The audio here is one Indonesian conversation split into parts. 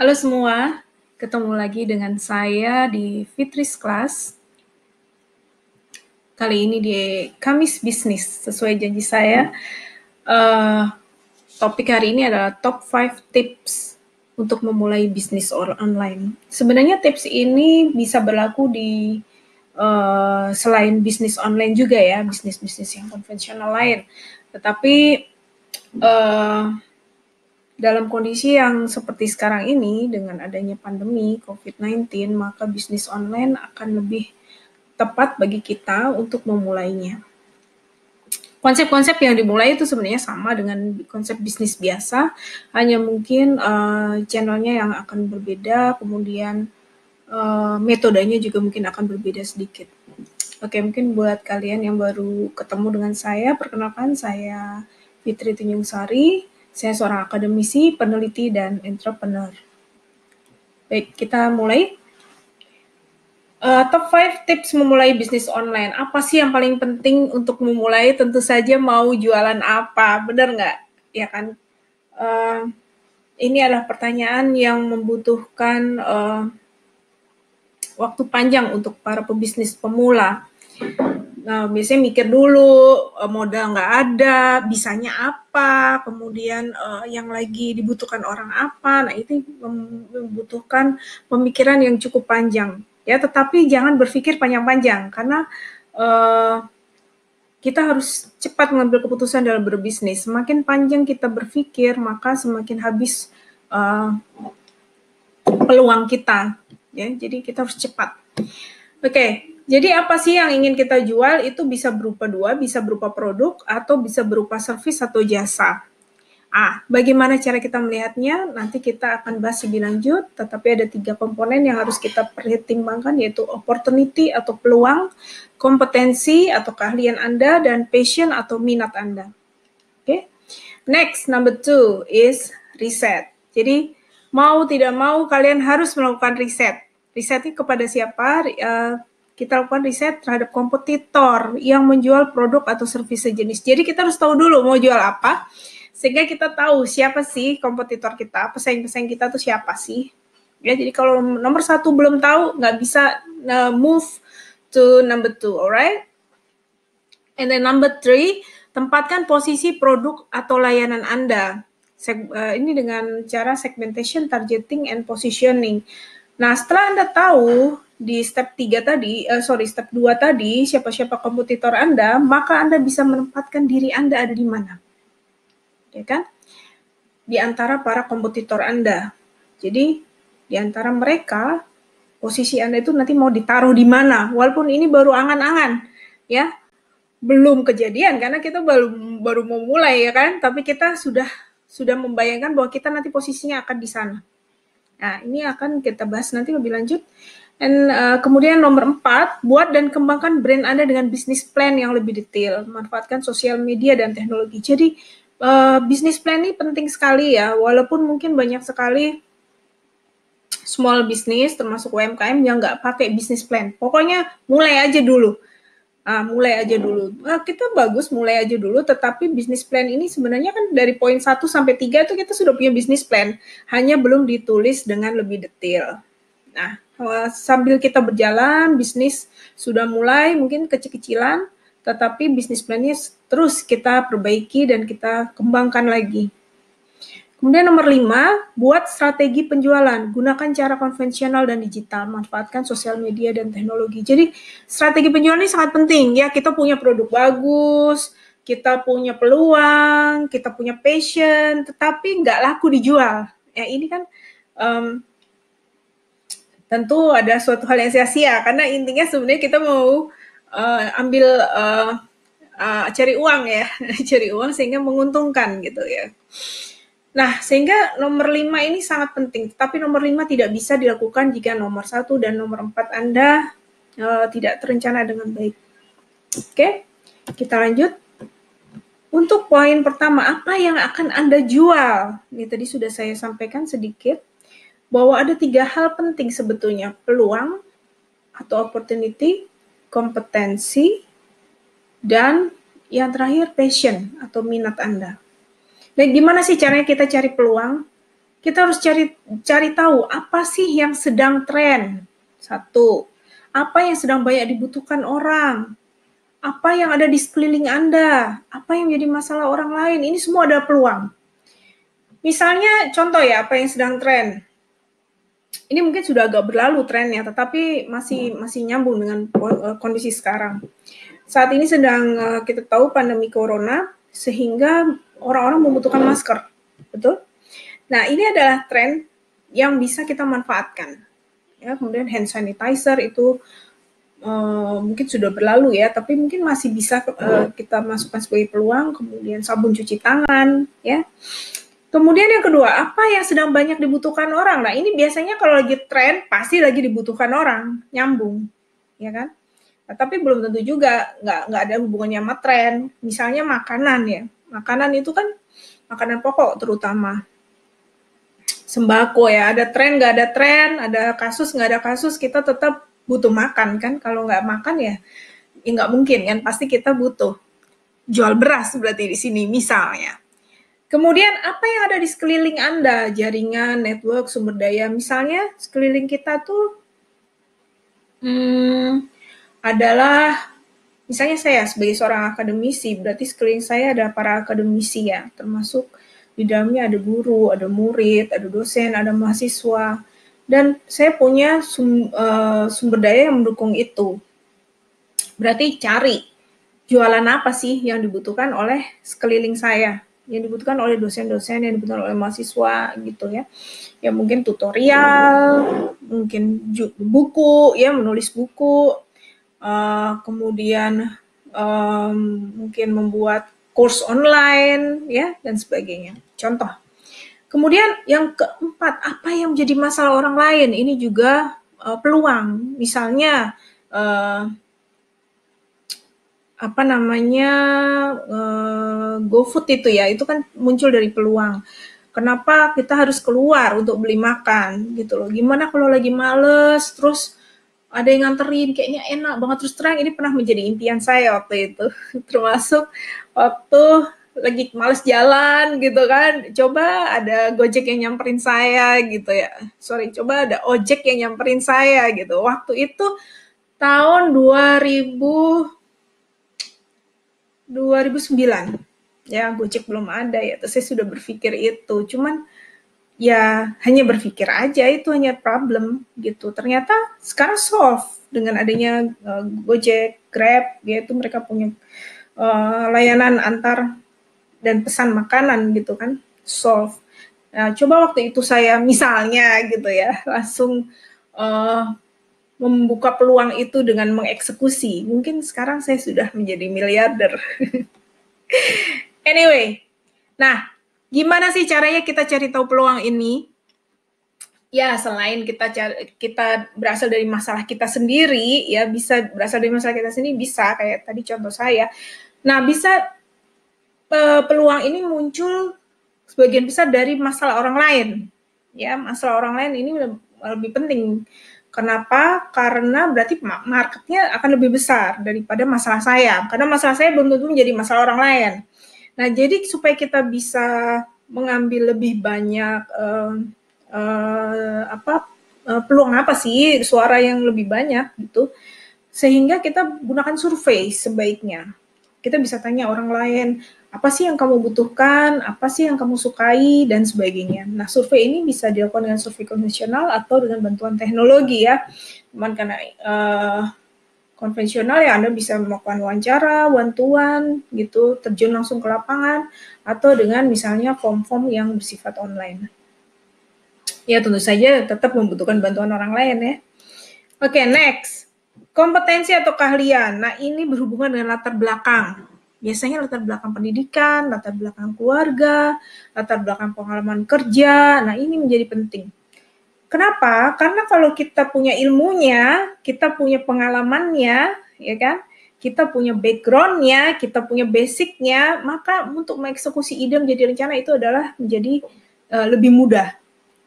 Halo semua, ketemu lagi dengan saya di Fitris Class. Kali ini di Kamis Bisnis, sesuai janji saya. Topik hari ini adalah top 5 tips untuk memulai bisnis online. Sebenarnya tips ini bisa berlaku di selain bisnis online juga ya, bisnis-bisnis yang konvensional lain. Tetapi dalam kondisi yang seperti sekarang ini, dengan adanya pandemi COVID-19, maka bisnis online akan lebih tepat bagi kita untuk memulainya. Konsep-konsep yang dimulai itu sebenarnya sama dengan konsep bisnis biasa, hanya mungkin channelnya yang akan berbeda, kemudian metodenya juga mungkin akan berbeda sedikit. Oke, mungkin buat kalian yang baru ketemu dengan saya, perkenalkan saya Fitri Tunjung Sari, saya seorang akademisi, peneliti, dan entrepreneur. Baik, kita mulai. Top 5 tips memulai bisnis online. Apa sih yang paling penting untuk memulai? Tentu saja mau jualan apa, benar nggak? Ya kan? Ini adalah pertanyaan yang membutuhkan waktu panjang untuk para pebisnis pemula. Nah, biasanya mikir dulu, modal nggak ada, bisanya apa, kemudian yang lagi dibutuhkan orang apa. Nah, itu membutuhkan pemikiran yang cukup panjang. Ya, tetapi jangan berpikir panjang-panjang, karena kita harus cepat mengambil keputusan dalam berbisnis. Semakin panjang kita berpikir, maka semakin habis peluang kita. Ya, jadi kita harus cepat. Oke, jadi apa sih yang ingin kita jual? Itu bisa berupa dua, bisa berupa produk atau bisa berupa servis atau jasa. Bagaimana cara kita melihatnya? Nanti kita akan bahas lebih lanjut, tetapi ada 3 komponen yang harus kita pertimbangkan, yaitu opportunity atau peluang, kompetensi atau keahlian Anda, dan passion atau minat Anda. Oke. Next, number 2 is riset. Jadi, mau tidak mau kalian harus melakukan riset. Risetnya kepada siapa? Kita lakukan riset terhadap kompetitor yang menjual produk atau servis sejenis. Jadi kita harus tahu dulu mau jual apa, sehingga kita tahu siapa sih kompetitor kita, pesaing-pesaing kita tuh siapa sih. Ya, jadi kalau nomor 1 belum tahu, nggak bisa move to number 2, alright? And then number 3, tempatkan posisi produk atau layanan Anda. Ini dengan cara segmentation, targeting, and positioning. Nah, setelah Anda tahu di step 3 tadi, step 2 tadi, siapa-siapa kompetitor Anda, maka Anda bisa menempatkan diri Anda ada di mana. Ya kan? Di antara para kompetitor Anda. Jadi, di antara mereka, posisi Anda itu nanti mau ditaruh di mana. Walaupun ini baru angan-angan, ya. Belum kejadian karena kita baru mau mulai, ya kan? Tapi kita sudah membayangkan bahwa kita nanti posisinya akan di sana. Nah, ini akan kita bahas nanti lebih lanjut. Dan kemudian nomor 4, buat dan kembangkan brand Anda dengan bisnis plan yang lebih detail. Manfaatkan sosial media dan teknologi. Jadi, bisnis plan ini penting sekali ya, walaupun mungkin banyak sekali small business, termasuk UMKM yang nggak pakai bisnis plan. Pokoknya mulai aja dulu. Kita bagus mulai aja dulu, tetapi bisnis plan ini sebenarnya kan dari poin 1 sampai 3 itu kita sudah punya bisnis plan, hanya belum ditulis dengan lebih detail. Nah, sambil kita berjalan, bisnis sudah mulai mungkin kecil-kecilan, tetapi bisnis plan-nya terus kita perbaiki dan kita kembangkan lagi. Kemudian nomor 5, buat strategi penjualan. Gunakan cara konvensional dan digital. Manfaatkan sosial media dan teknologi. Jadi strategi penjualan ini sangat penting ya. Kita punya produk bagus, kita punya peluang, kita punya passion, tetapi nggak laku dijual. Ya ini kan tentu ada suatu hal yang sia-sia. Karena intinya sebenarnya kita mau cari uang ya. Cari uang sehingga menguntungkan gitu ya. Nah, sehingga nomor 5 ini sangat penting, tapi nomor 5 tidak bisa dilakukan jika nomor 1 dan nomor 4 Anda tidak terencana dengan baik. Oke, kita lanjut. Untuk poin pertama, apa yang akan Anda jual? Ini tadi sudah saya sampaikan sedikit, bahwa ada 3 hal penting sebetulnya, peluang atau opportunity, kompetensi, dan yang terakhir passion atau minat Anda. Dan gimana sih caranya kita cari peluang? Kita harus cari tahu apa sih yang sedang tren. Satu, apa yang sedang banyak dibutuhkan orang, apa yang ada di sekeliling Anda, apa yang menjadi masalah orang lain. Ini semua ada peluang. Misalnya contoh ya, apa yang sedang tren. Ini mungkin sudah agak berlalu trennya, tetapi masih nyambung dengan kondisi sekarang. Saat ini sedang kita tahu pandemi corona, sehingga orang-orang membutuhkan masker, betul? Nah, ini adalah tren yang bisa kita manfaatkan. Ya, kemudian hand sanitizer itu mungkin sudah berlalu ya, tapi mungkin masih bisa kita masukkan sebagai peluang. Kemudian sabun cuci tangan, ya. Kemudian yang kedua, apa yang sedang banyak dibutuhkan orang? Nah, ini biasanya kalau lagi tren, pasti lagi dibutuhkan orang, nyambung, ya kan? Nah, tapi belum tentu juga, nggak ada hubungannya sama tren. Misalnya makanan ya, makanan itu kan makanan pokok terutama. Sembako ya, ada tren, nggak ada tren, ada kasus, nggak ada kasus, kita tetap butuh makan kan. Kalau nggak makan ya nggak mungkin kan, pasti kita butuh. Jual beras berarti di sini misalnya. Kemudian apa yang ada di sekeliling Anda, jaringan, network, sumber daya. Misalnya sekeliling kita tuh adalah, misalnya saya sebagai seorang akademisi, berarti sekeliling saya ada para akademisi ya, termasuk di dalamnya ada guru, ada murid, ada dosen, ada mahasiswa. Dan saya punya sumber daya yang mendukung itu. Berarti cari jualan apa sih yang dibutuhkan oleh sekeliling saya, yang dibutuhkan oleh dosen-dosen, yang dibutuhkan oleh mahasiswa gitu ya. Ya mungkin tutorial, mungkin buku, ya menulis buku, kemudian mungkin membuat course online ya dan sebagainya. Contoh. Kemudian yang keempat, apa yang menjadi masalah orang lain? Ini juga peluang. Misalnya apa namanya GoFood itu ya, itu kan muncul dari peluang. Kenapa kita harus keluar untuk beli makan gitu loh? Gimana kalau lagi males, terus ada yang nganterin, kayaknya enak banget. Terus terang ini pernah menjadi impian saya waktu itu, termasuk waktu lagi males jalan gitu kan, coba ada Gojek yang nyamperin saya gitu ya. Coba ada ojek yang nyamperin saya gitu. Waktu itu tahun 2009 ya, Gojek belum ada ya, terus saya sudah berpikir itu, cuman ya hanya berpikir aja, itu hanya problem gitu. Ternyata sekarang solve dengan adanya Gojek, Grab, yaitu mereka punya layanan antar dan pesan makanan gitu kan, solve. Nah, coba waktu itu saya misalnya gitu ya, langsung membuka peluang itu dengan mengeksekusi, mungkin sekarang saya sudah menjadi miliarder. Anyway, nah gimana sih caranya kita cari tahu peluang ini? Ya, selain kita berasal dari masalah kita sendiri, ya bisa berasal dari masalah kita sendiri, bisa kayak tadi contoh saya. Nah, bisa peluang ini muncul sebagian besar dari masalah orang lain. Ya, masalah orang lain ini lebih penting. Kenapa? Karena berarti marketnya akan lebih besar daripada masalah saya. Karena masalah saya belum tentu menjadi masalah orang lain. Nah, jadi supaya kita bisa mengambil lebih banyak peluang apa sih, suara yang lebih banyak gitu, sehingga kita gunakan survei sebaiknya. Kita bisa tanya orang lain, apa sih yang kamu butuhkan, apa sih yang kamu sukai, dan sebagainya. Nah, survei ini bisa dilakukan dengan survei konvensional atau dengan bantuan teknologi ya. Cuman karena konvensional ya Anda bisa melakukan wawancara, one-to-one gitu, terjun langsung ke lapangan, atau dengan misalnya form-form yang bersifat online. Ya tentu saja tetap membutuhkan bantuan orang lain ya. Oke, next. Kompetensi atau keahlian. Nah, ini berhubungan dengan latar belakang. Biasanya latar belakang pendidikan, latar belakang keluarga, latar belakang pengalaman kerja. Nah, ini menjadi penting. Kenapa? Karena kalau kita punya ilmunya, kita punya pengalamannya, ya kan? Kita punya background-nya, kita punya basic-nya, maka untuk mengeksekusi ide menjadi rencana itu adalah menjadi lebih mudah.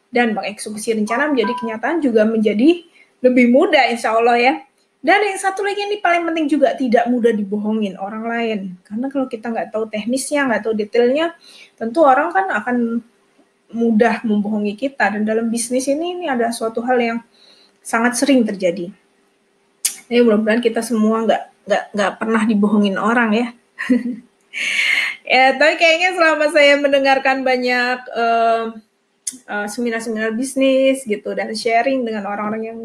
Dan mengeksekusi rencana menjadi kenyataan juga menjadi lebih mudah insya Allah ya. Dan yang satu lagi ini paling penting juga, tidak mudah dibohongin orang lain. Karena kalau kita nggak tahu teknisnya, nggak tahu detailnya, tentu orang kan akan mudah membohongi kita, dan dalam bisnis ini ada suatu hal yang sangat sering terjadi. Jadi mudah-mudahan kita semua nggak pernah dibohongin orang ya. Ya, tapi kayaknya selama saya mendengarkan banyak seminar-seminar bisnis gitu dan sharing dengan orang-orang yang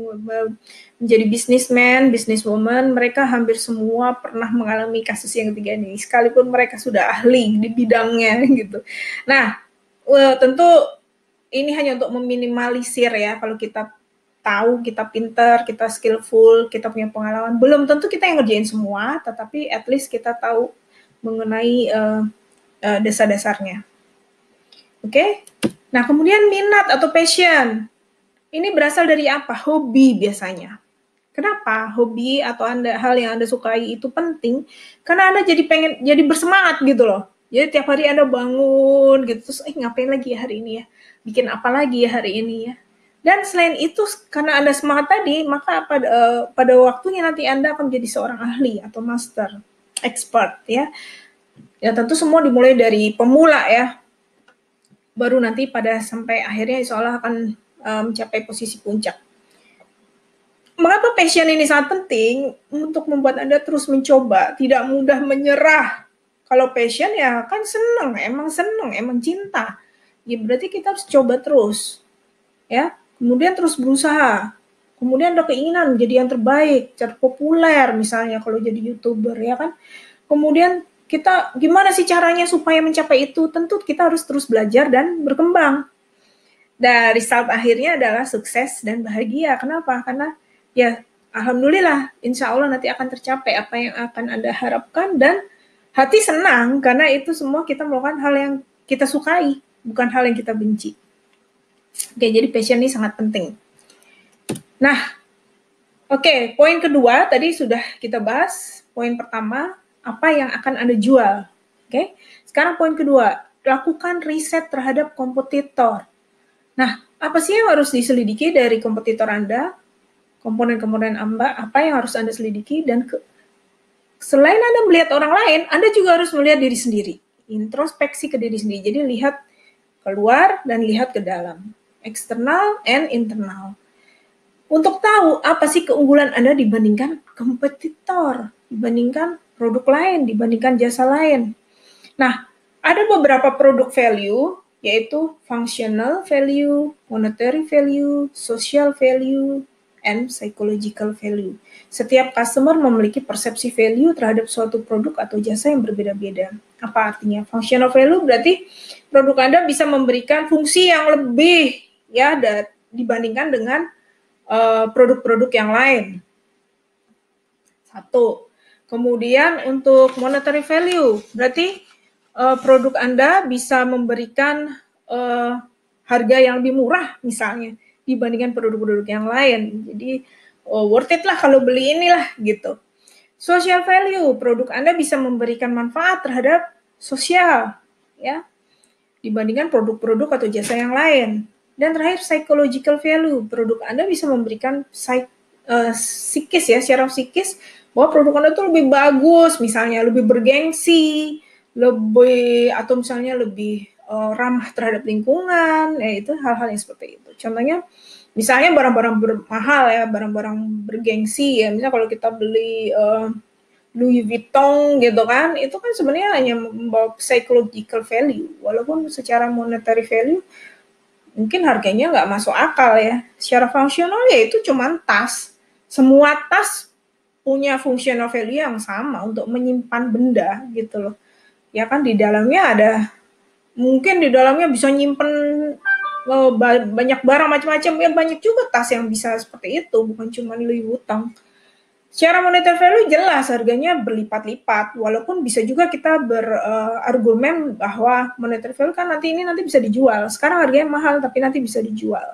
menjadi businessman, businesswoman, mereka hampir semua pernah mengalami kasus yang ketiga ini, sekalipun mereka sudah ahli di bidangnya gitu. Nah, tentu ini hanya untuk meminimalisir ya, kalau kita tahu, kita pinter, kita skillful, kita punya pengalaman, belum tentu kita yang ngerjain semua, tetapi at least kita tahu mengenai dasar-dasarnya. Oke? Nah, kemudian minat atau passion. Ini berasal dari apa? Hobi biasanya. Kenapa hobi atau hal yang Anda sukai itu penting? Karena Anda jadi bersemangat gitu loh. Jadi tiap hari Anda bangun gitu, terus ngapain lagi ya hari ini ya? Bikin apa lagi ya hari ini ya? Dan selain itu, karena Anda semangat tadi, maka pada waktunya nanti Anda akan menjadi seorang ahli atau master, expert ya. Ya tentu semua dimulai dari pemula ya. Baru nanti sampai akhirnya insya Allah akan mencapai posisi puncak. Mengapa passion ini sangat penting? Untuk membuat Anda terus mencoba, tidak mudah menyerah. Kalau passion ya kan seneng, emang cinta. Ya berarti kita harus coba terus. Ya, kemudian terus berusaha. Kemudian ada keinginan menjadi yang terbaik, jadi populer misalnya kalau jadi YouTuber ya kan. Kemudian kita gimana sih caranya supaya mencapai itu? Tentu kita harus terus belajar dan berkembang. Dan result akhirnya adalah sukses dan bahagia. Kenapa? Karena ya alhamdulillah, insya Allah nanti akan tercapai apa yang akan Anda harapkan, dan hati senang karena itu semua kita melakukan hal yang kita sukai, bukan hal yang kita benci. Oke, jadi passion ini sangat penting. Nah, oke, poin kedua tadi sudah kita bahas. Poin pertama, apa yang akan Anda jual. Oke, sekarang poin kedua, lakukan riset terhadap kompetitor. Nah, apa sih yang harus diselidiki dari kompetitor Anda? Komponen-komponen apa yang harus Anda selidiki? Dan selain Anda melihat orang lain, Anda juga harus melihat diri sendiri. Introspeksi ke diri sendiri. Jadi lihat keluar dan lihat ke dalam. External and internal. Untuk tahu apa sih keunggulan Anda dibandingkan kompetitor, dibandingkan produk lain, dibandingkan jasa lain. Nah, ada beberapa produk value, yaitu functional value, monetary value, social value, and psychological value. Setiap customer memiliki persepsi value terhadap suatu produk atau jasa yang berbeda-beda. Apa artinya? Functional value berarti produk Anda bisa memberikan fungsi yang lebih ya dibandingkan dengan produk-produk yang lain. Satu. Kemudian untuk monetary value, berarti produk Anda bisa memberikan harga yang lebih murah misalnya dibandingkan produk-produk yang lain. Jadi worth it lah kalau beli inilah gitu. Social value, produk Anda bisa memberikan manfaat terhadap sosial ya dibandingkan produk-produk atau jasa yang lain. Dan terakhir psychological value, produk Anda bisa memberikan psikis ya, secara psikis bahwa produk Anda itu lebih bagus, misalnya lebih bergengsi, lebih atau misalnya lebih ramah terhadap lingkungan, ya itu hal-hal yang seperti itu. Contohnya misalnya barang-barang mahal ya, barang-barang bergengsi ya, misalnya kalau kita beli Louis Vuitton gitu kan, itu kan sebenarnya hanya membawa psychological value, walaupun secara monetary value mungkin harganya nggak masuk akal ya. Secara fungsional ya itu cuma tas. Semua tas punya functional value yang sama untuk menyimpan benda gitu loh. Ya kan di dalamnya ada, mungkin di dalamnya bisa nyimpen banyak barang macam-macam, ya banyak juga tas yang bisa seperti itu, bukan cuma Louis Vuitton. Secara monetary value jelas harganya berlipat-lipat, walaupun bisa juga kita berargumen bahwa monetary value kan nanti bisa dijual. Sekarang harganya mahal tapi nanti bisa dijual.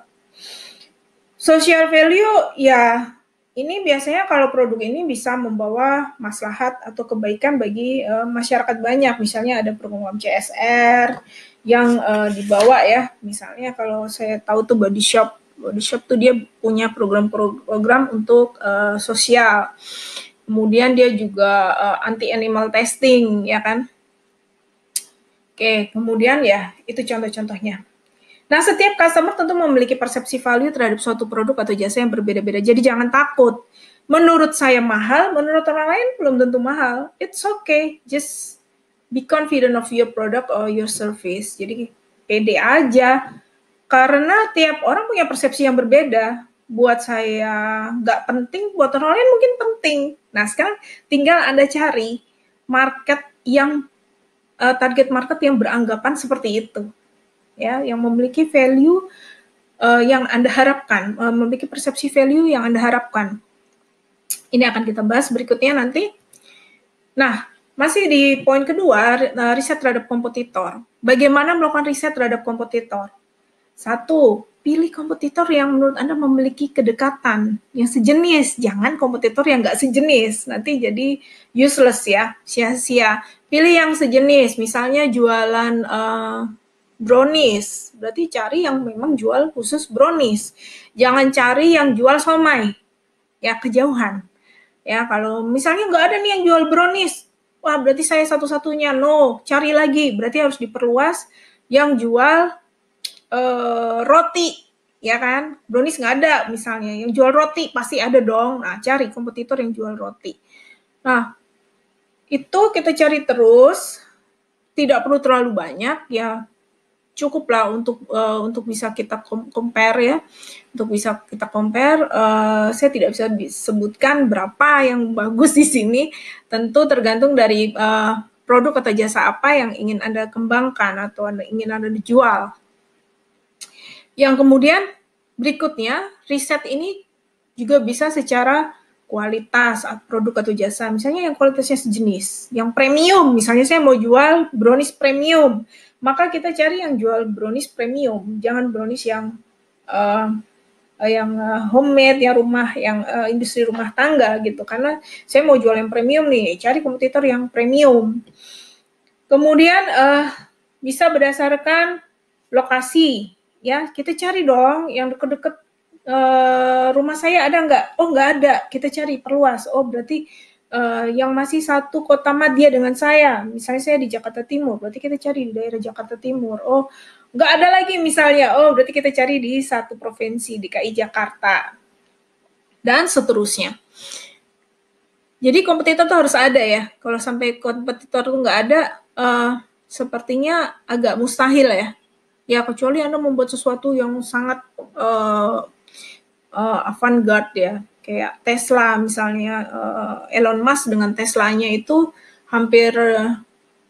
Social value ya ini biasanya kalau produk ini bisa membawa maslahat atau kebaikan bagi masyarakat banyak. Misalnya ada program CSR yang dibawa ya. Misalnya kalau saya tahu tuh Body Shop tuh dia punya program untuk sosial. Kemudian dia juga anti animal testing ya kan. Oke, kemudian ya itu contoh-contohnya. Nah, setiap customer tentu memiliki persepsi value terhadap suatu produk atau jasa yang berbeda-beda. Jadi jangan takut. Menurut saya mahal, menurut orang lain belum tentu mahal. It's okay. Just be confident of your product or your service. Jadi pede aja. Karena tiap orang punya persepsi yang berbeda. Buat saya nggak penting, buat orang lain mungkin penting. Nah, sekarang tinggal Anda cari market yang target market yang beranggapan seperti itu. Ya, yang memiliki value yang Anda harapkan, memiliki persepsi value yang Anda harapkan. Ini akan kita bahas berikutnya nanti. Nah, masih di poin kedua, riset terhadap kompetitor. Bagaimana melakukan riset terhadap kompetitor? Satu, pilih kompetitor yang menurut Anda memiliki kedekatan, yang sejenis. Jangan kompetitor yang nggak sejenis, nanti jadi useless ya, sia-sia. Pilih yang sejenis, misalnya jualan brownies, berarti cari yang memang jual khusus brownies. Jangan cari yang jual somai, ya kejauhan. Ya kalau misalnya nggak ada nih yang jual brownies, wah berarti saya satu-satunya. No, cari lagi, berarti harus diperluas yang jual roti, ya kan? Brownies nggak ada misalnya, yang jual roti pasti ada dong. Nah, cari kompetitor yang jual roti. Nah, itu kita cari terus, tidak perlu terlalu banyak ya. Cukuplah untuk bisa kita compare ya, untuk bisa kita compare. Saya tidak bisa disebutkan berapa yang bagus di sini, tentu tergantung dari produk atau jasa apa yang ingin Anda kembangkan atau ingin Anda jual. Yang kemudian berikutnya, riset ini juga bisa secara kualitas produk atau jasa, misalnya yang kualitasnya sejenis, yang premium, misalnya saya mau jual brownies premium, maka kita cari yang jual brownies premium, jangan brownies yang homemade, yang industri rumah tangga gitu, karena saya mau jual yang premium nih, cari kompetitor yang premium. Kemudian bisa berdasarkan lokasi, ya kita cari dong yang deket-deket rumah saya ada nggak? Oh nggak ada, kita cari perluas. Oh berarti yang masih satu kota madya dengan saya, misalnya saya di Jakarta Timur, berarti kita cari di daerah Jakarta Timur. Oh nggak ada lagi misalnya, oh berarti kita cari di satu provinsi, DKI Jakarta, dan seterusnya. Jadi kompetitor tuh harus ada ya. Kalau sampai kompetitor tuh nggak ada, sepertinya agak mustahil ya. Ya kecuali Anda membuat sesuatu yang sangat avant-garde ya, kayak Tesla misalnya, Elon Musk dengan Teslanya itu hampir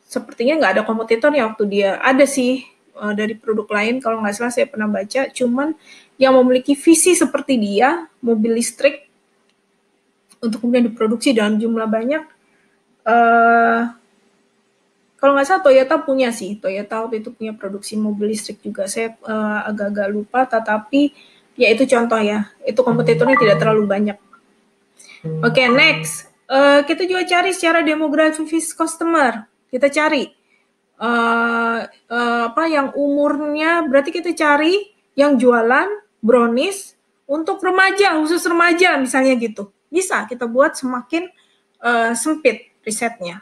sepertinya nggak ada kompetitornya waktu dia ada sih dari produk lain kalau nggak salah saya pernah baca, cuman yang memiliki visi seperti dia, mobil listrik untuk kemudian diproduksi dalam jumlah banyak. Kalau nggak salah Toyota punya sih, Toyota waktu itu punya produksi mobil listrik juga, saya agak-agak lupa, tetapi ya itu contoh ya, itu kompetitornya tidak terlalu banyak. Oke, next. Kita juga cari secara demografis customer. Kita cari apa yang umurnya, berarti kita cari yang jualan brownies untuk remaja, khusus remaja misalnya gitu. Bisa kita buat semakin sempit risetnya.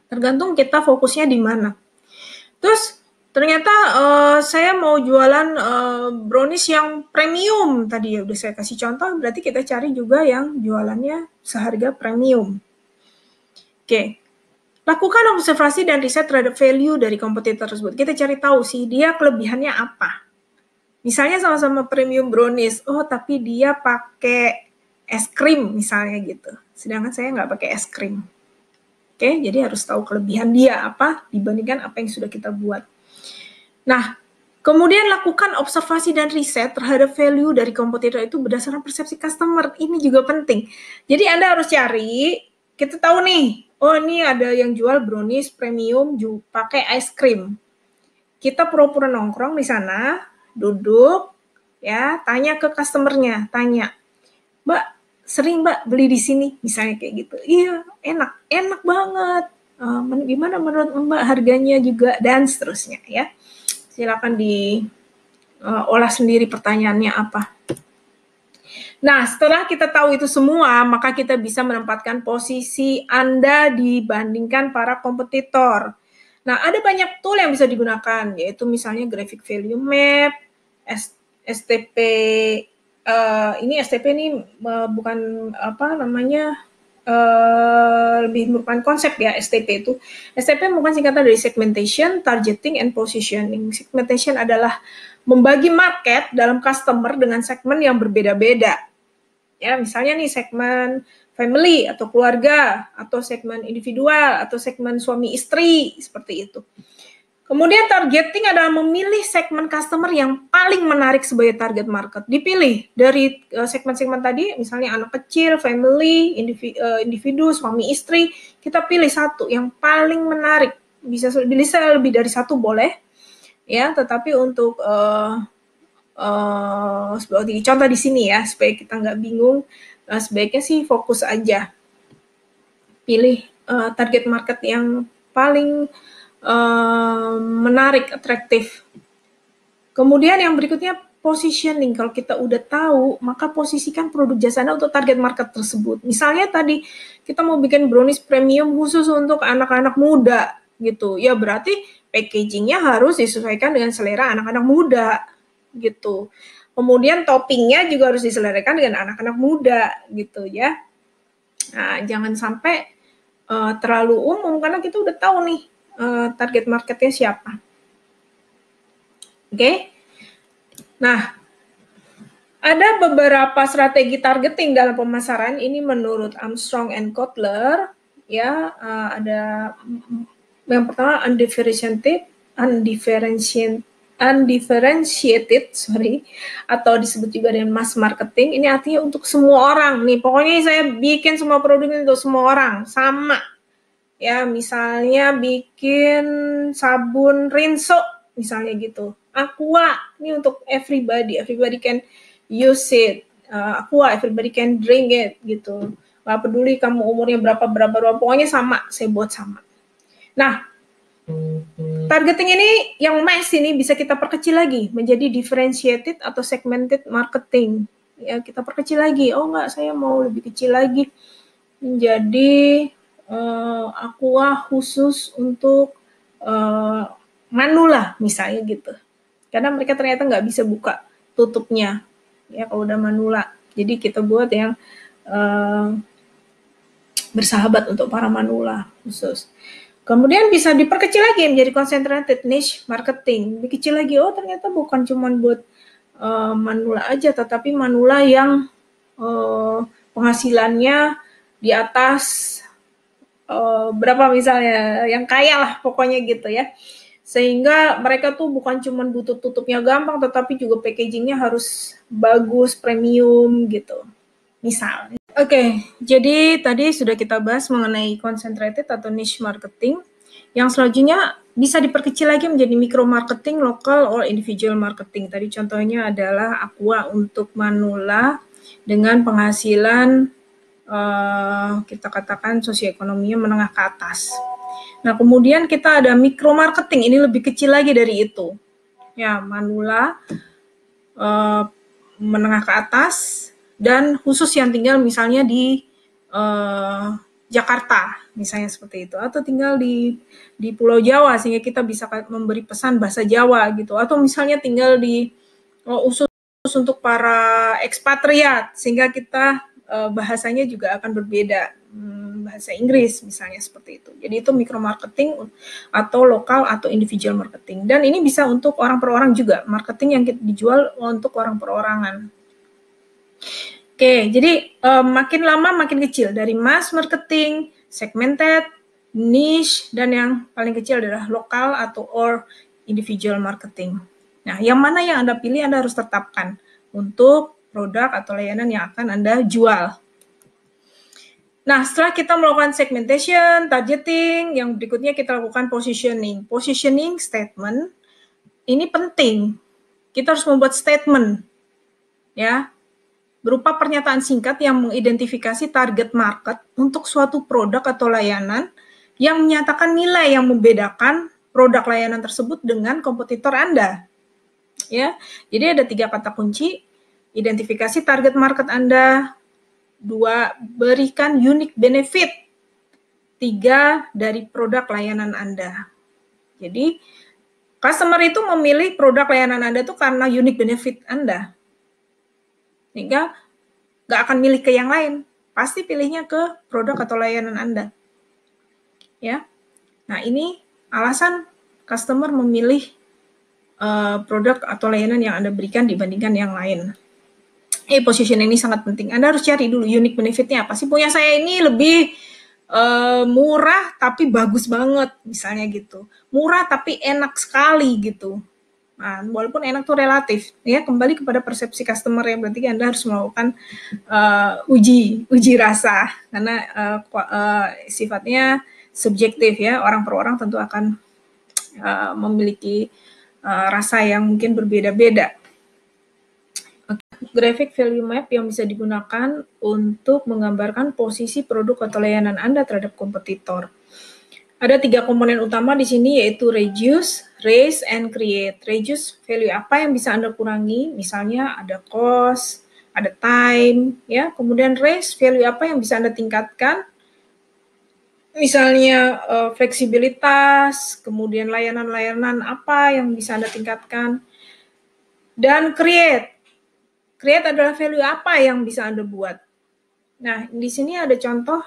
Tergantung kita fokusnya di mana. Terus ternyata saya mau jualan brownies yang premium tadi ya udah saya kasih contoh, berarti kita cari juga yang jualannya seharga premium. Oke. Lakukan observasi dan riset terhadap value dari kompetitor tersebut. Kita cari tahu sih dia kelebihannya apa. Misalnya sama-sama premium brownies, oh tapi dia pakai es krim misalnya gitu. Sedangkan saya nggak pakai es krim. Oke, jadi harus tahu kelebihan dia apa dibandingkan apa yang sudah kita buat. Nah, kemudian lakukan observasi dan riset terhadap value dari kompetitor itu berdasarkan persepsi customer. Ini juga penting. Jadi Anda harus cari, kita tahu nih, oh ini ada yang jual brownies premium pakai ice cream. Kita pura-pura nongkrong di sana, duduk, ya, tanya ke customernya, tanya, Mbak, sering Mbak beli di sini, misalnya kayak gitu. Iya, enak banget. Gimana menurut Mbak harganya juga dan seterusnya ya. Silakan diolah sendiri pertanyaannya apa. Nah, setelah kita tahu itu semua, maka kita bisa menempatkan posisi Anda dibandingkan para kompetitor. Nah, ada banyak tool yang bisa digunakan, yaitu misalnya Graphic Value Map, STP, ini STP ini bukan apa namanya, lebih merupakan konsep ya STP itu. STP merupakan singkatan dari Segmentation, Targeting, and Positioning. Segmentation adalah membagi market dalam customer dengan segmen yang berbeda-beda. Ya, misalnya nih segmen family atau keluarga, atau segmen individual, atau segmen suami istri, seperti itu. Kemudian targeting adalah memilih segmen customer yang paling menarik sebagai target market. Dipilih dari segmen-segmen tadi, misalnya anak kecil, family, individu, suami istri, kita pilih satu yang paling menarik. Bisa lebih dari satu boleh, ya. Tetapi untuk seperti contoh di sini ya, supaya kita nggak bingung, sebaiknya sih fokus aja. Pilih target market yang paling menarik, atraktif. Kemudian yang berikutnya positioning. Kalau kita udah tahu, maka posisikan produk jasa Anda untuk target market tersebut. Misalnya tadi kita mau bikin brownies premium khusus untuk anak-anak muda gitu. Ya berarti packagingnya harus disesuaikan dengan selera anak-anak muda gitu. Kemudian toppingnya juga harus disesuaikan dengan anak-anak muda gitu ya. Nah, jangan sampai terlalu umum karena kita udah tahu nih target marketnya siapa. Oke. Nah, ada beberapa strategi targeting dalam pemasaran. Ini menurut Armstrong and Kotler, ya. Ada yang pertama undifferentiated, atau disebut juga dengan mass marketing. Ini artinya untuk semua orang nih. Pokoknya saya bikin semua produk ini untuk semua orang, sama. Ya, misalnya bikin sabun Rinso, misalnya gitu. Aqua, ini untuk everybody can use it. Aqua, everybody can drink it, gitu. Gak peduli kamu umurnya berapa, pokoknya sama, saya buat sama. Nah, targeting ini, yang mass ini bisa kita perkecil lagi, menjadi differentiated atau segmented marketing. Ya, kita perkecil lagi, oh enggak, saya mau lebih kecil lagi, menjadi Aqua khusus untuk manula misalnya gitu, karena mereka ternyata nggak bisa buka tutupnya ya kalau udah manula. Jadi kita buat yang bersahabat untuk para manula khusus. Kemudian bisa diperkecil lagi menjadi concentrated niche marketing, lebih kecil lagi. Oh ternyata bukan cuma buat manula aja, tetapi manula yang penghasilannya di atas berapa misalnya, yang kaya lah pokoknya gitu ya. Sehingga mereka tuh bukan cuma butuh tutupnya gampang, tetapi juga packagingnya harus bagus, premium gitu. Misal. Oke, jadi tadi sudah kita bahas mengenai concentrated atau niche marketing. Yang selanjutnya bisa diperkecil lagi menjadi micro marketing, local or individual marketing. Tadi contohnya adalah Aqua untuk manula dengan penghasilan kita katakan sosioekonominya menengah ke atas. Nah, kemudian kita ada micro marketing, ini lebih kecil lagi dari itu. Ya, manula menengah ke atas dan khusus yang tinggal misalnya di Jakarta, misalnya seperti itu, atau tinggal di Pulau Jawa sehingga kita bisa memberi pesan bahasa Jawa gitu, atau misalnya tinggal di khusus untuk para ekspatriat sehingga kita bahasanya juga akan berbeda, bahasa Inggris misalnya seperti itu. Jadi itu micro marketing atau lokal atau individual marketing. Dan ini bisa untuk orang per orang juga, marketing yang dijual untuk orang perorangan. Oke, jadi makin lama makin kecil, dari mass marketing, segmented, niche, dan yang paling kecil adalah lokal atau or individual marketing. Nah, yang mana yang Anda pilih Anda harus tetapkan untuk produk atau layanan yang akan Anda jual. Nah, setelah kita melakukan segmentation, targeting, yang berikutnya kita lakukan positioning. Positioning statement, ini penting. Kita harus membuat statement, ya, berupa pernyataan singkat yang mengidentifikasi target market untuk suatu produk atau layanan yang menyatakan nilai yang membedakan produk layanan tersebut dengan kompetitor Anda. Ya, jadi ada 3 kata kunci: identifikasi target market Anda, 2, berikan unique benefit, 3, dari produk layanan Anda. Jadi customer itu memilih produk layanan Anda tuh karena unique benefit Anda. Sehingga nggak akan milih ke yang lain. Pasti pilihnya ke produk atau layanan Anda. Ya. Nah, ini alasan customer memilih produk atau layanan yang Anda berikan dibandingkan yang lain. Position ini sangat penting. Anda harus cari dulu unique benefitnya apa sih. Punya saya ini lebih murah tapi bagus banget, misalnya gitu. Murah tapi enak sekali gitu. Nah, walaupun enak tuh relatif, ya kembali kepada persepsi customer ya. Berarti Anda harus melakukan uji rasa karena sifatnya subjektif ya. Orang per orang tentu akan memiliki rasa yang mungkin berbeda-beda. Graphic value map yang bisa digunakan untuk menggambarkan posisi produk atau layanan Anda terhadap kompetitor. Ada 3 komponen utama di sini yaitu reduce, raise, and create. Reduce value apa yang bisa Anda kurangi, misalnya ada cost, ada time, ya. Kemudian raise value apa yang bisa Anda tingkatkan, misalnya fleksibilitas, kemudian layanan-layanan apa yang bisa Anda tingkatkan. Dan create adalah value apa yang bisa Anda buat. Nah, di sini ada contoh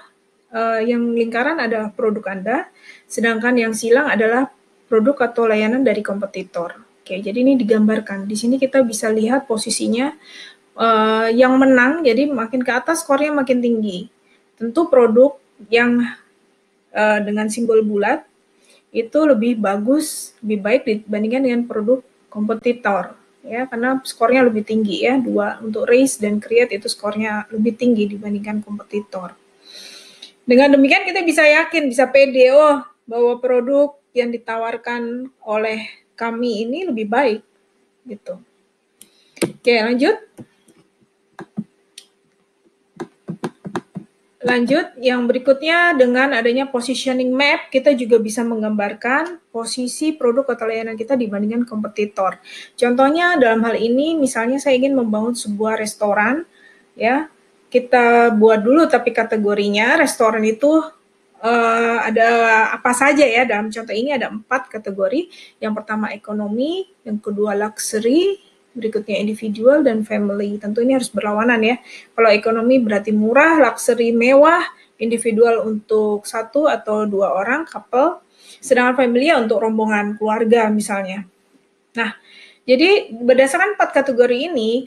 yang lingkaran adalah produk Anda, sedangkan yang silang adalah produk atau layanan dari kompetitor. Oke, jadi ini digambarkan. Di sini kita bisa lihat posisinya yang menang, jadi makin ke atas skornya makin tinggi. Tentu produk yang dengan simbol bulat itu lebih bagus, lebih baik dibandingkan dengan produk kompetitor. Ya, karena skornya lebih tinggi ya, 2 untuk raise dan create itu skornya lebih tinggi dibandingkan kompetitor. Dengan demikian kita bisa yakin, bisa pede bahwa produk yang ditawarkan oleh kami ini lebih baik gitu. Oke, lanjut, yang berikutnya dengan adanya positioning map, kita juga bisa menggambarkan posisi produk atau layanan kita dibandingkan kompetitor. Contohnya dalam hal ini, misalnya saya ingin membangun sebuah restoran, ya, kita buat dulu tapi kategorinya, restoran itu ada apa saja ya, dalam contoh ini ada 4 kategori. Yang pertama ekonomi, yang kedua luxury, berikutnya individual dan family. Tentu ini harus berlawanan ya. Kalau ekonomi berarti murah, luxury mewah, individual untuk 1 atau 2 orang, couple, sedangkan family ya untuk rombongan keluarga misalnya. Nah, jadi berdasarkan 4 kategori ini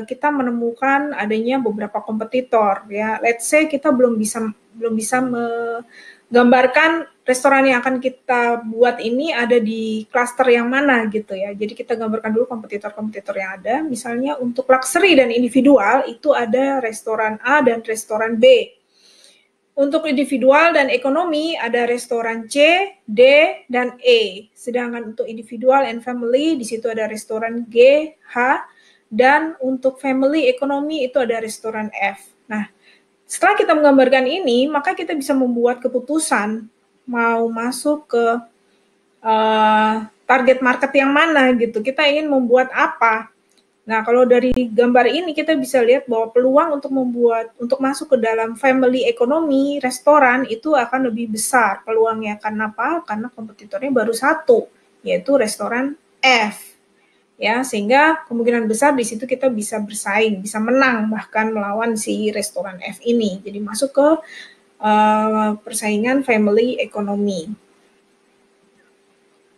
kita menemukan adanya beberapa kompetitor ya. Let's say kita belum bisa menggambarkan restoran yang akan kita buat ini ada di klaster yang mana gitu ya. Jadi kita gambarkan dulu kompetitor-kompetitor yang ada. Misalnya untuk luxury dan individual itu ada restoran A dan restoran B. Untuk individual dan ekonomi ada restoran C, D, dan E. Sedangkan untuk individual and family di situ ada restoran G, H, dan untuk family ekonomi itu ada restoran F. Nah, setelah kita menggambarkan ini, maka kita bisa membuat keputusan mau masuk ke target market yang mana gitu. Kita ingin membuat apa. Nah, kalau dari gambar ini kita bisa lihat bahwa peluang untuk masuk ke dalam family ekonomi restoran itu akan lebih besar peluangnya. Karena apa? Karena kompetitornya baru 1, yaitu restoran F. Ya, sehingga kemungkinan besar di situ kita bisa bersaing, bisa menang bahkan melawan si restoran F ini. Jadi masuk ke persaingan family ekonomi.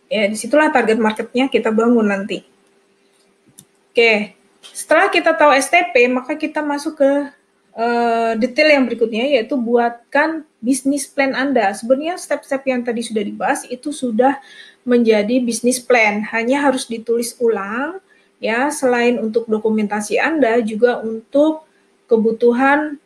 Ya, disitulah target marketnya kita bangun nanti. Oke, setelah kita tahu STP, maka kita masuk ke detail yang berikutnya, yaitu buatkan bisnis plan Anda. Sebenarnya step-step yang tadi sudah dibahas itu sudah menjadi bisnis plan, hanya harus ditulis ulang, ya, selain untuk dokumentasi Anda, juga untuk kebutuhan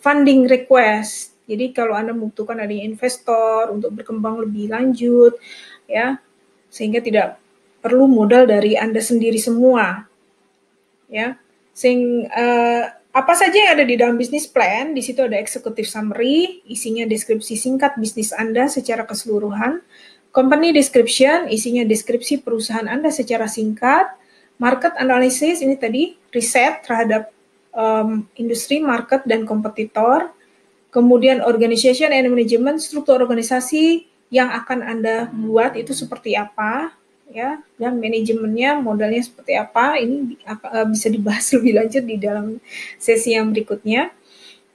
funding request. Jadi kalau Anda membutuhkan adanya investor untuk berkembang lebih lanjut, ya, sehingga tidak perlu modal dari Anda sendiri semua, ya. Apa saja yang ada di dalam bisnis plan, di situ ada executive summary, isinya deskripsi singkat bisnis Anda secara keseluruhan, company description, isinya deskripsi perusahaan Anda secara singkat, market analysis, ini tadi riset terhadap industri, market, dan kompetitor, kemudian organization and management, struktur organisasi, yang akan Anda buat itu seperti apa, ya, dan manajemennya, modalnya seperti apa. Ini bisa dibahas lebih lanjut di dalam sesi yang berikutnya.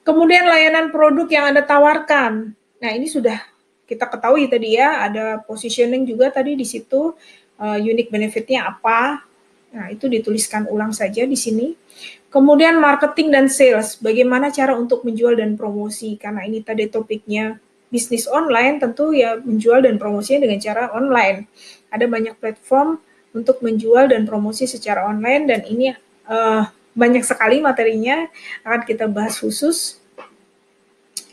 Kemudian layanan produk yang Anda tawarkan. Nah, ini sudah kita ketahui tadi ya, ada positioning juga tadi di situ, unique benefit-nya apa. Nah, itu dituliskan ulang saja di sini. Kemudian marketing dan sales, bagaimana cara untuk menjual dan promosi. Karena ini tadi topiknya bisnis online, tentu ya menjual dan promosinya dengan cara online. Ada banyak platform untuk menjual dan promosi secara online, dan ini banyak sekali materinya, akan kita bahas khusus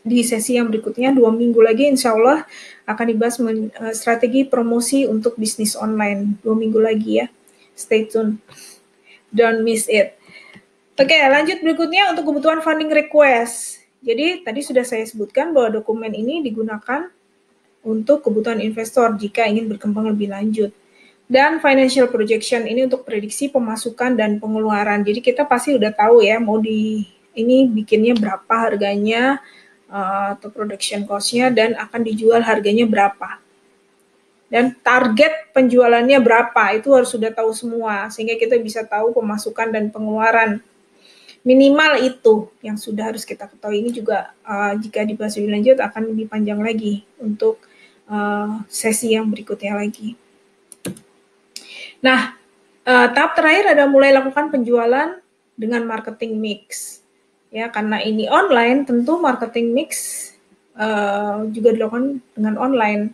di sesi yang berikutnya. 2 minggu lagi insya Allah akan dibahas strategi promosi untuk bisnis online. 2 minggu lagi ya, stay tune, don't miss it. Oke, lanjut berikutnya untuk kebutuhan funding request. Jadi tadi sudah saya sebutkan bahwa dokumen ini digunakan untuk kebutuhan investor jika ingin berkembang lebih lanjut. Dan financial projection ini untuk prediksi pemasukan dan pengeluaran. Jadi kita pasti udah tahu ya mau ini bikinnya berapa harganya, atau production cost-nya, dan akan dijual harganya berapa. Dan target penjualannya berapa, itu harus sudah tahu semua, sehingga kita bisa tahu pemasukan dan pengeluaran. Minimal itu yang sudah harus kita ketahui. Ini juga jika dibahas lebih lanjut akan lebih panjang lagi untuk sesi yang berikutnya lagi. Nah, tahap terakhir ada mulai lakukan penjualan dengan marketing mix. Ya, karena ini online, tentu marketing mix juga dilakukan dengan online.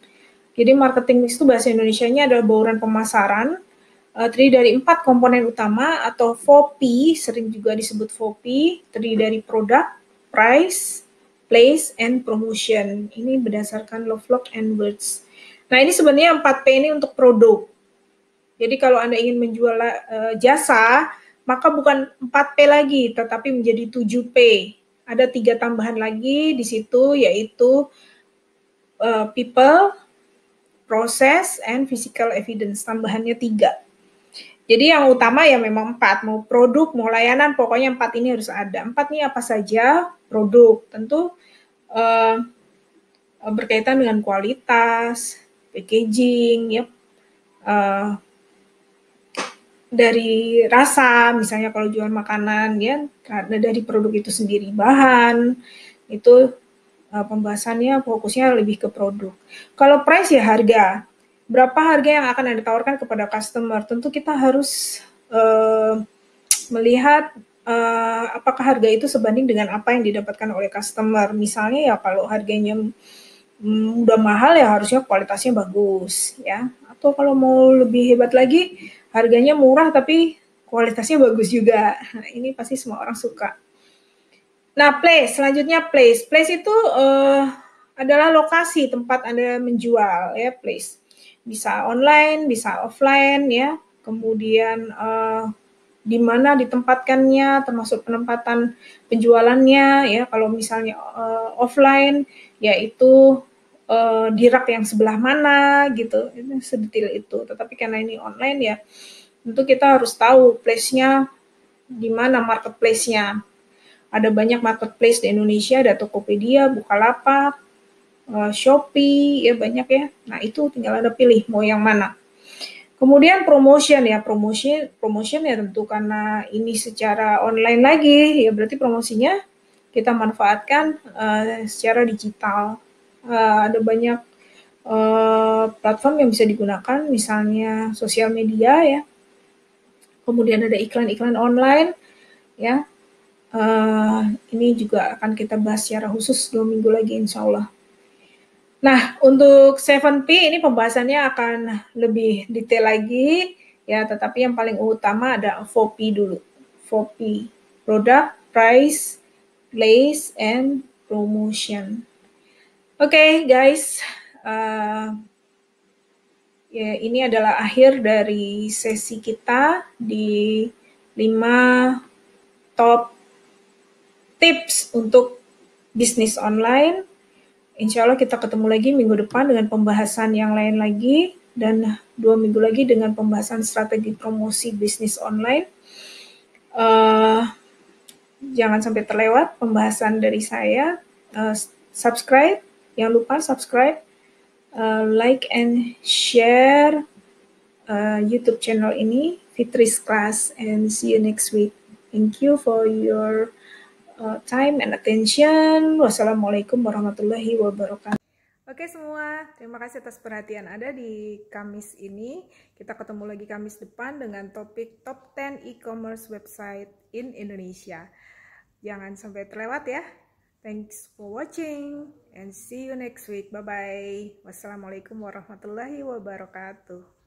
Jadi marketing mix itu bahasa Indonesianya adalah bauran pemasaran, terdiri dari 4 komponen utama atau 4P, sering juga disebut 4P, terdiri dari produk, price, place, and promotion. Ini berdasarkan Lovelock and Words. Nah, ini sebenarnya 4P ini untuk produk. Jadi kalau Anda ingin menjual jasa, maka bukan 4P lagi, tetapi menjadi 7P. Ada 3 tambahan lagi di situ, yaitu people, process, and physical evidence. Tambahannya 3. Jadi yang utama ya memang 4, mau produk, mau layanan, pokoknya 4 ini harus ada. 4 ini apa saja? Produk, tentu berkaitan dengan kualitas, packaging, ya, dari rasa, misalnya kalau jual makanan, ya, karena dari produk itu sendiri, bahan, itu pembahasannya fokusnya lebih ke produk. Kalau price ya harga. Berapa harga yang akan Anda tawarkan kepada customer? Tentu kita harus melihat apakah harga itu sebanding dengan apa yang didapatkan oleh customer. Misalnya ya kalau harganya udah mahal ya harusnya kualitasnya bagus ya. Atau kalau mau lebih hebat lagi, harganya murah tapi kualitasnya bagus juga. Nah, ini pasti semua orang suka. Nah, place, selanjutnya place. Place itu adalah lokasi tempat Anda menjual ya, place. Bisa online, bisa offline ya. Kemudian di mana ditempatkannya, termasuk penempatan penjualannya ya. Kalau misalnya offline, yaitu di rak yang sebelah mana gitu, itu sedetail itu. Tetapi karena ini online ya, tentu kita harus tahu place-nya di mana, marketplace-nya. Ada banyak marketplace di Indonesia, ada Tokopedia, Bukalapak, Shopee, ya banyak ya. Nah itu tinggal Anda pilih mau yang mana. Kemudian promotion ya, promotion ya tentu karena ini secara online lagi, ya berarti promosinya kita manfaatkan secara digital. Ada banyak platform yang bisa digunakan, misalnya sosial media ya. Kemudian ada iklan-iklan online ya. Ini juga akan kita bahas secara khusus 2 minggu lagi insya Allah. Nah, untuk 7P ini pembahasannya akan lebih detail lagi ya, tetapi yang paling utama ada 4P dulu. 4P, product, price, place, and promotion. Oke, guys, ya, ini adalah akhir dari sesi kita di 5 top tips untuk bisnis online. Insya Allah kita ketemu lagi minggu depan dengan pembahasan yang lain lagi, dan 2 minggu lagi dengan pembahasan strategi promosi bisnis online. Jangan sampai terlewat pembahasan dari saya. Subscribe, jangan lupa subscribe, like and share YouTube channel ini, Fitri's Class, and see you next week. Thank you for your time and attention. Wassalamualaikum warahmatullahi wabarakatuh. Oke semua, terima kasih atas perhatian Anda di Kamis ini. Kita ketemu lagi Kamis depan dengan topik Top 10 E-commerce Website in Indonesia. Jangan sampai terlewat ya. Thanks for watching and see you next week. Bye-bye. Wassalamualaikum warahmatullahi wabarakatuh.